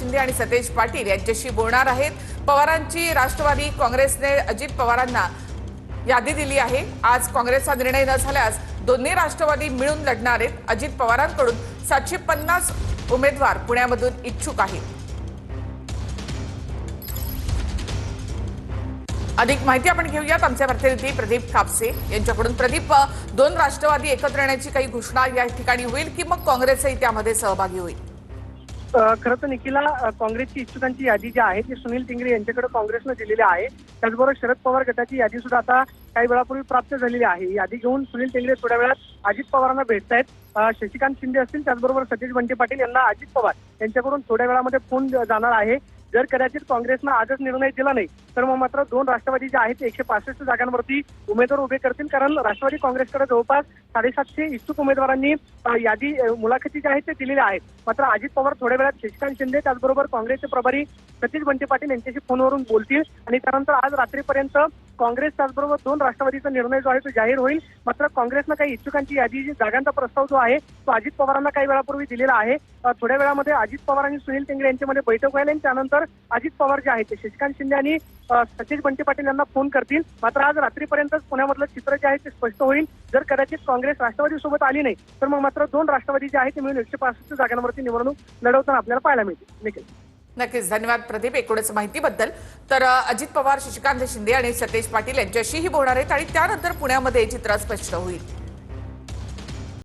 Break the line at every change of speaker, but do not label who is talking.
शिंदे आणि सतेज पाटील यांच्याशी बोलणार आहेत। पवारांची राष्ट्रवादी काँग्रेसने अजित पवारांना यादी दिली आहे। आज काँग्रेसचा निर्णय न झाल्यास दोन्ही राष्ट्रवादी मिळून लढणार आहेत। अजित पवारांकडून 750 उमेदवार पुण्यामधून इच्छुक आहेत। अधिक माहिती आपण घेऊयात आमचे प्रतिनिधी प्रदीप कापसे यांच्याकडून। प्रदीप, दोन राष्ट्रवादी एकत्र येण्याची काही घोषणा या ठिकाणी होईल की मग काँग्रेसही त्यामध्ये सहभागी होईल?
खरं तर निखिला, काँग्रेसची इच्छुकांची यादी जी आहे ती सुनील टिंगरे यांच्याकडे काँग्रेसनं दिलेली आहे। त्याचबरोबर शरद पवार गटाची यादी सुद्धा आता काही वेळापूर्वी प्राप्त झालेली आहे। यादी घेऊन सुनील टिंगरे थोड्या वेळात अजित पवारांना भेटतायत। शशिकांत शिंदे असतील, त्याचबरोबर सतीश बंटी पाटील यांना अजित पवार यांच्याकडून थोड्या वेळामध्ये फोन जाणार आहे। जर कदाचित काँग्रेसनं आजच निर्णय दिला नाही तर मग मात्र दोन राष्ट्रवादी जे आहेत 165 जागांवरती उमेदवार उभे करतील, कारण राष्ट्रवादी काँग्रेसकडे जवळपास 750 इच्छुक उमेदवारांनी यादी मुलाखती जे आहेत ते दिलेल्या आहेत। मात्र अजित पवार थोड्या वेळात शशिकांत शिंदे त्याचबरोबर काँग्रेसचे प्रभारी सतीश बंटी पाटील यांच्याशी फोनवरून बोलतील आणि त्यानंतर आज रात्रीपर्यंत काँग्रेस त्याचबरोबर दोन राष्ट्रवादीचा निर्णय जो आहे तो जाहीर होईल। मात्र काँग्रेसनं काही इच्छुकांची यादी, जागांचा प्रस्ताव जो आहे तो अजित पवारांना काही वेळापूर्वी दिलेला आहे। थोड्या वेळामध्ये अजित पवार आणि सुनील टिंगरे यांच्यामध्ये बैठक होईल आणि त्यानंतर अजित पवार जे आहेत ते शशिकांत शिंदे आणि सतीश बंटी पाटील यांना फोन करतील। मात्र आज रात्रीपर्यंतच पुण्यामधलं चित्र जे आहे ते स्पष्ट होईल। जर कदाचित काँग्रेस राष्ट्रवादी सोबत आली नाही तर मग मात्र दोन राष्ट्रवादी जे आहेत ते मिळून 165 जागांवरती निवडणूक लढवताना आपल्याला पाहायला मिळतील।
नक्कीच, धन्यवाद प्रदीप एकूणच माहितीबद्दल। तर अजित पवार, शशिकांत शिंदे आणि सतेज पाटील यांच्याशीही बोलणार आहेत आणि त्यानंतर पुण्यामध्ये चित्र स्पष्ट होईल।